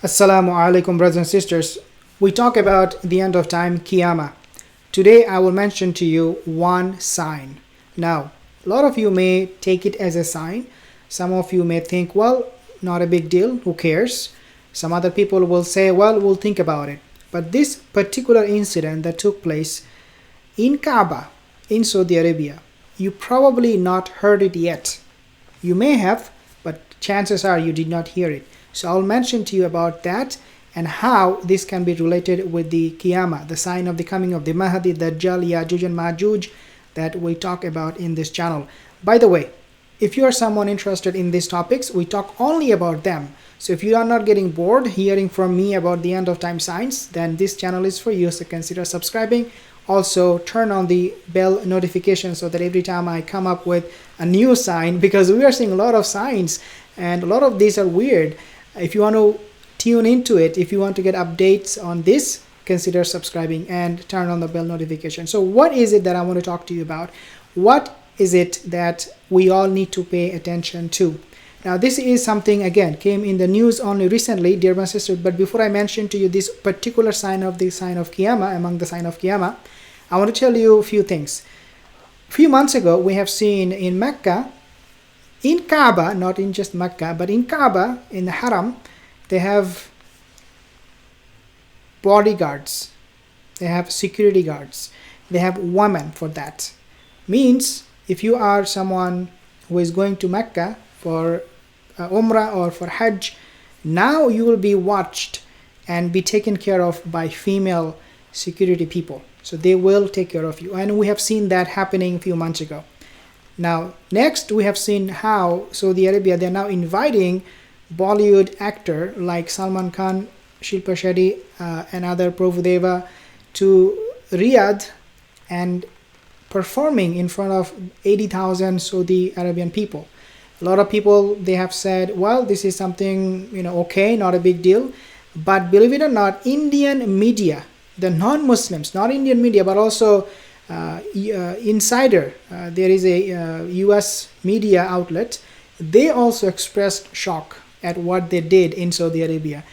Assalamu alaikum, brothers and sisters. We talk about the end of time, Qiyamah. Today I will mention to you one sign. Now, a lot of you may take it as a sign. Some of you may think, well, not a big deal, who cares? Some other people will say, well, we'll think about it. But this particular incident that took place in Kaaba, in Saudi Arabia, you probably not heard it yet. You may have, but chances are you did not hear it. So I'll mention to you about that and how this can be related with the Qiyamah, the sign of the coming of the Mahdi, Dajjal, Yajuj and Majuj that we talk about in this channel. By the way, if you are someone interested in these topics, we talk only about them. So if you are not getting bored hearing from me about the end of time signs, then this channel is for you, so consider subscribing. Also turn on the bell notification so that every time I come up with a new sign, because we are seeing a lot of signs and a lot of these are weird. If you want to tune into it, if you want to get updates on this, consider subscribing and turn on the bell notification. So what is it that I want to talk to you about? What is it that we all need to pay attention to? Now this is something, again, came in the news only recently, dear my sister. But before I mention to you this particular sign of the sign of Qiyamah, among the sign of Qiyamah, I want to tell you a few things. A few months ago, we have seen in Mecca, in Kaaba, not in just Mecca, but in Kaaba, in the Haram, they have bodyguards, they have security guards, they have women for that. Means if you are someone who is going to Mecca for Umrah or for Hajj, now you will be watched and be taken care of by female security people. So they will take care of you, and we have seen that happening a few months ago. Now next we have seen how Saudi Arabia, they are now inviting Bollywood actor like Salman Khan, Shilpa Shetty and other Prabhudeva to Riyadh and performing in front of 80,000 Saudi Arabian people. A lot of people, they have said, well, this is something, okay, not a big deal. But believe it or not, Indian media, the non-Muslims, not Indian media, but also Insider, there is a US media outlet, they also expressed shock at what they did in Saudi Arabia.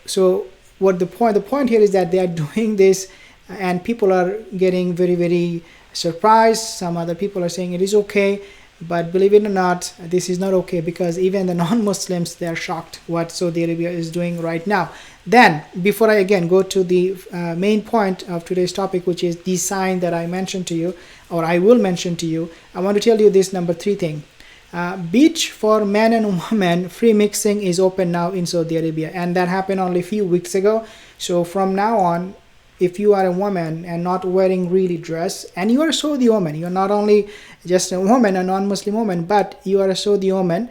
So the point here is that they are doing this and people are getting very, very surprised. Some other people are saying it is okay, but believe it or not, this is not okay, because even the non-Muslims, they are shocked what Saudi Arabia is doing right now. Then, before I again go to the main point of today's topic, which is the sign that I mentioned to you, or I will mention to you, I want to tell you this number 3 thing. Beach for men and women, free mixing is open now in Saudi Arabia, and that happened only a few weeks ago. So from now on, if you are a woman and not wearing really dress, and you are a Saudi woman, you're not only just a woman, a non-Muslim woman, but you are a Saudi woman,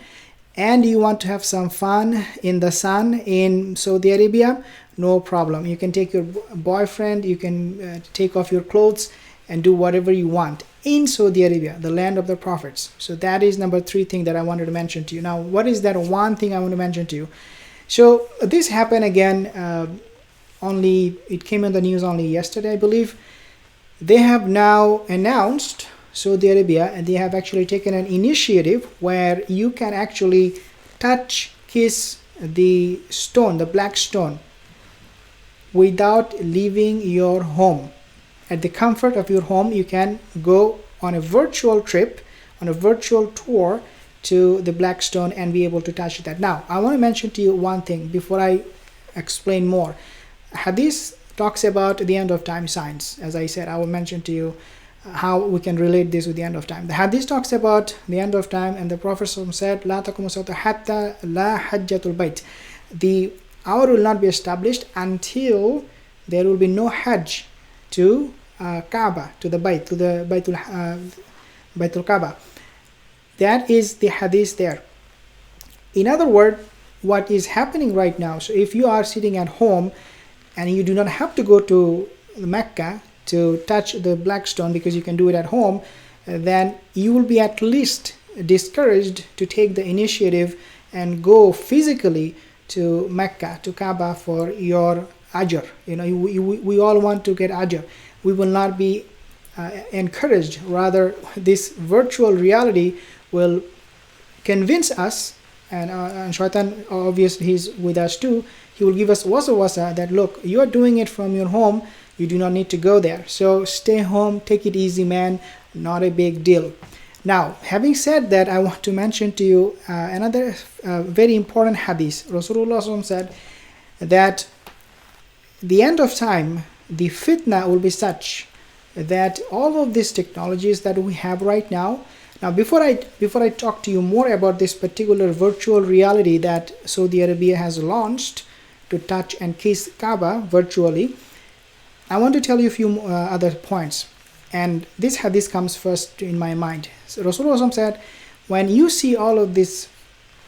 and you want to have some fun in the sun in Saudi Arabia, no problem. You can take your boyfriend, you can take off your clothes and do whatever you want in Saudi Arabia, the land of the prophets. So that is number 3 thing that I wanted to mention to you. Now, what is that one thing I want to mention to you? So this happened again, it came in the news only yesterday, I believe. They have now announced, Saudi Arabia, and they have actually taken an initiative where you can actually touch, kiss the stone, the black stone, without leaving your home. At the comfort of your home, you can go on a virtual trip, on a virtual tour to the black stone and be able to touch that. Now, I want to mention to you one thing before I explain more. Hadith talks about the end of time signs. As I said, I will mention to you how we can relate this with the end of time. The Hadith talks about the end of time, and the Prophet said, "La taqumu as-saatu hatta la hajjatul bayt." The hour will not be established until there will be no hajj to Kaaba, to the Bayt, to the Baytul Kaaba. That is the Hadith there. In other words, what is happening right now, so if you are sitting at home and you do not have to go to Mecca to touch the black stone because you can do it at home, then you will be at least discouraged to take the initiative and go physically to Mecca, to Kaaba, for your ajr. We all want to get ajr. We will not be encouraged. Rather, this virtual reality will convince us and shaitan, obviously he's with us too. He will give us wasa that, look, you are doing it from your home, you do not need to go there, so stay home, take it easy, man, not a big deal. Now, having said that, I want to mention to you another very important hadith. Rasulullah said that the end of time, the fitna will be such that all of these technologies that we have right now. Now, before I talk to you more about this particular virtual reality that Saudi Arabia has launched to touch and kiss Kaaba virtually, I want to tell you a few other points. And this hadith comes first in my mind. So Rasulullah said, when you see all of this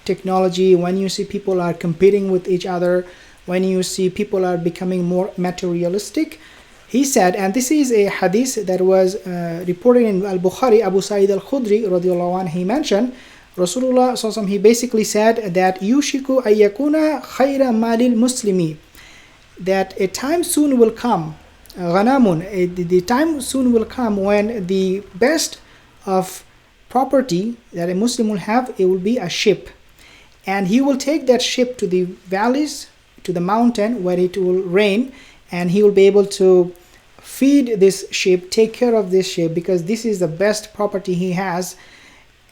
technology, when you see people are competing with each other, when you see people are becoming more materialistic, he said, and this is a hadith that was reported in Al-Bukhari, Abu Sa'id Al-Khudri radiallahu anhu, he mentioned, Rasulullah sallallahu, he basically said that yushiku ayyakuna khayra malil muslimi, that a time soon will come, ghanamun, the time soon will come when the best of property that a Muslim will have, it will be a ship, and he will take that ship to the valleys, to the mountain where it will rain, and he will be able to feed this ship, take care of this ship, because this is the best property he has,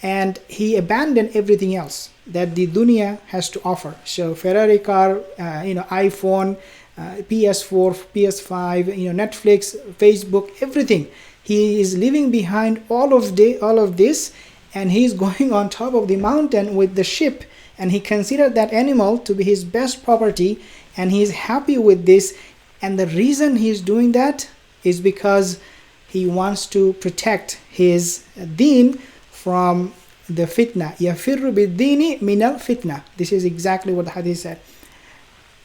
and he abandoned everything else that the dunya has to offer. So Ferrari car, iPhone, PS4, PS5, Netflix, Facebook, everything. He is leaving behind all of this, and he is going on top of the mountain with the ship, and he considered that animal to be his best property, and he is happy with this. And the reason he is doing that is because he wants to protect his deen from the fitna. يَفِرُّ بِالدِّينِ مِنَ الْفِتْنَةِ. This is exactly what the hadith said.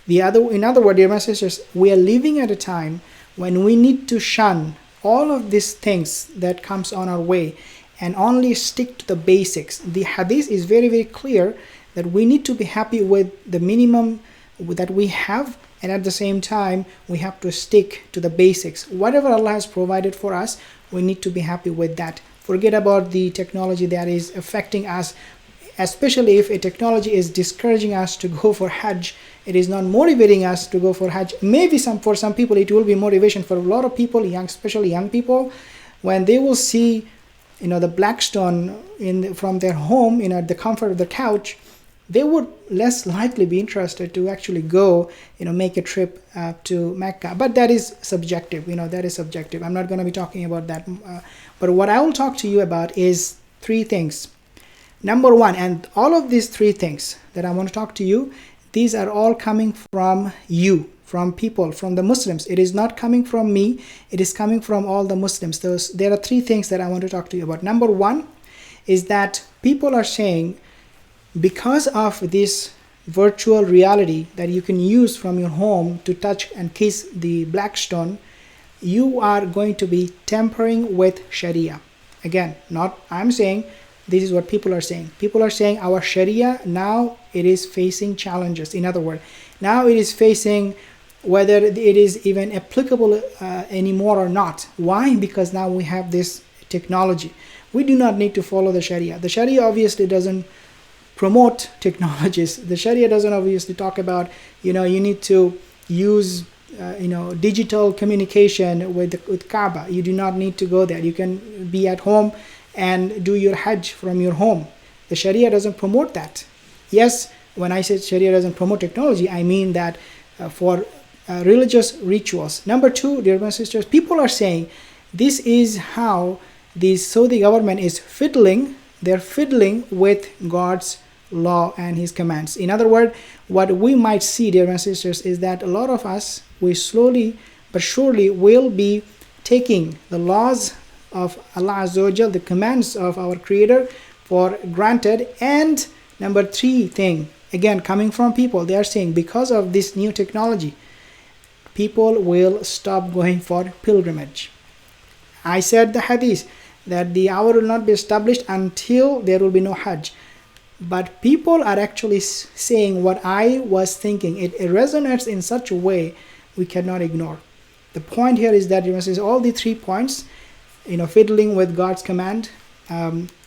In other words, dear my sisters, we are living at a time when we need to shun all of these things that comes on our way and only stick to the basics. The hadith is very, very clear that we need to be happy with the minimum that we have, and at the same time we have to stick to the basics. Whatever Allah has provided for us, we need to be happy with that. Forget about the technology that is affecting us, especially if a technology is discouraging us to go for Hajj. It is not motivating us to go for Hajj. Maybe for some people it will be motivation. For a lot of people, especially young people, when they will see the black stone from their home, the comfort of the couch, they would less likely be interested to actually go, make a trip to Mecca. But that is subjective, that is subjective. I'm not going to be talking about that. But what I will talk to you about is three things. Number one, and all of these three things that I want to talk to you, these are all coming from you, from people, from the Muslims. It is not coming from me. It is coming from all the Muslims. There are three things that I want to talk to you about. Number one is that people are saying, because of this virtual reality that you can use from your home to touch and kiss the black stone, you are going to be tampering with Sharia. Again, not I'm saying, this is what people are saying. People are saying our Sharia now it is facing challenges. In other words, now it is facing whether it is even applicable anymore or not. Why? Because now we have this technology. We do not need to follow the Sharia. The Sharia obviously doesn't promote technologies. The Sharia doesn't obviously talk about, you need to use, digital communication with Kaaba. You do not need to go there. You can be at home and do your Hajj from your home. The Sharia doesn't promote that. Yes, when I say Sharia doesn't promote technology, I mean that for religious rituals. Number two, dear brothers and sisters, people are saying this is how the Saudi government is fiddling. They're fiddling with God's law and his commands. In other words, what we might see, dear brothers and sisters, is that a lot of us, we slowly but surely will be taking the laws of Allah Azza wa Jal, the commands of our Creator, for granted. And number three thing, again coming from people, they are saying because of this new technology, people will stop going for pilgrimage. I said the hadith that the hour will not be established until there will be no Hajj. But people are actually saying what I was thinking. It resonates in such a way we cannot ignore. The point here is that you must say all the 3 points, fiddling with God's command,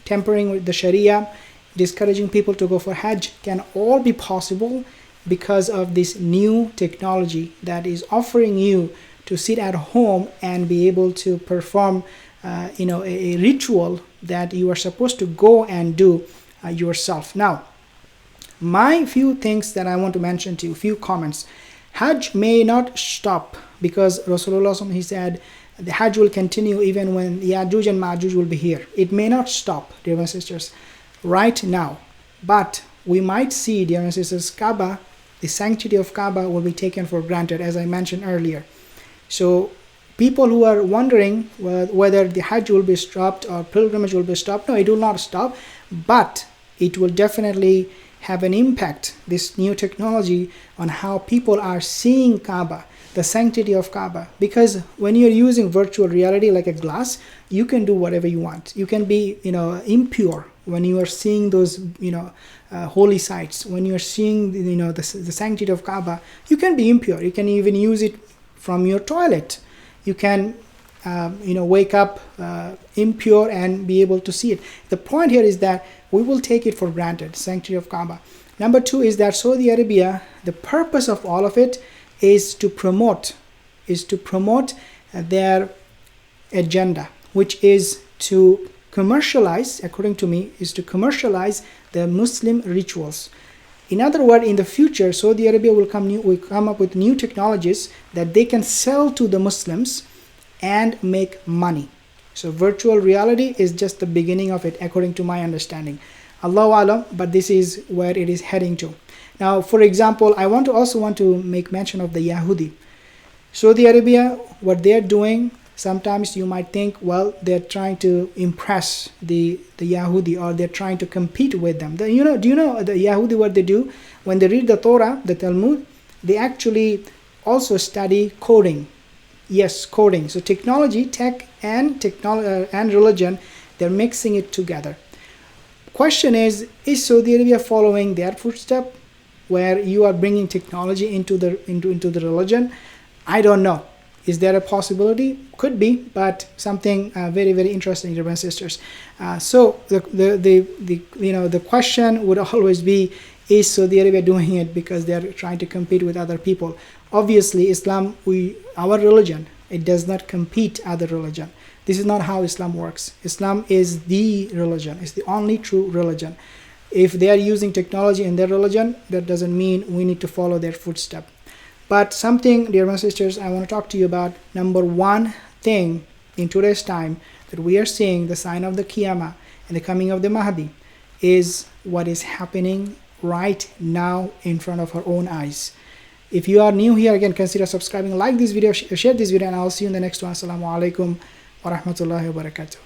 tampering with the Sharia, discouraging people to go for Hajj can all be possible because of this new technology that is offering you to sit at home and be able to perform a ritual that you are supposed to go and do yourself. Now, my few things that I want to mention to you, few comments. Hajj may not stop because Rasulullah, he said the Hajj will continue even when Ya'juj and Ma'juj will be here. It may not stop, dear my sisters, right now, but we might see, dear my sisters, Kaaba, the sanctity of Kaaba will be taken for granted, as I mentioned earlier. So people who are wondering whether the Hajj will be stopped or pilgrimage will be stopped, no, it will not stop, but it will definitely have an impact, this new technology, on how people are seeing Kaaba, the sanctity of Kaaba. Because when you're using virtual reality like a glass, you can do whatever you want. You can be impure when you are seeing those holy sites. When you're seeing the sanctity of Kaaba, you can be impure. You can even use it from your toilet. You can wake up impure and be able to see it. The point here is that we will take it for granted, sanctity of Kaaba. Number two is that Saudi Arabia, the purpose of all of it is to promote their agenda, which is to commercialize, according to me, is to commercialize the Muslim rituals. In other words, in the future, Saudi Arabia will come up with new technologies that they can sell to the Muslims and make money. So virtual reality is just the beginning of it, according to my understanding. Allahu Alam, but this is where it is heading to. Now, for example, I also want to make mention of the Yahudi. Saudi Arabia, what they're doing, sometimes you might think, well, they're trying to impress the Yahudi, or they're trying to compete with them. Do you know the Yahudi, what they do? When they read the Torah, the Talmud, they actually also study coding. Yes, coding. So technology, tech, and religion, they're mixing it together. Question is Saudi Arabia following their footstep, where you are bringing technology into the religion? I don't know. Is there a possibility? Could be, but something very, very interesting, brothers and sisters. So the question would always be: is Saudi Arabia doing it because they are trying to compete with other people? Obviously, Islam, our religion, it does not compete other religion. This is not how Islam works. Islam is the religion. It's the only true religion. If they are using technology in their religion, that doesn't mean we need to follow their footstep. But something, dear my sisters, I want to talk to you about. Number one thing in today's time that we are seeing, the sign of the Qiyamah and the coming of the Mahdi, is what is happening right now in front of our own eyes. If you are new here, again, consider subscribing, like this video, share this video, and I'll see you in the next one. Assalamu alaikum wa rahmatullahi wa barakatuh.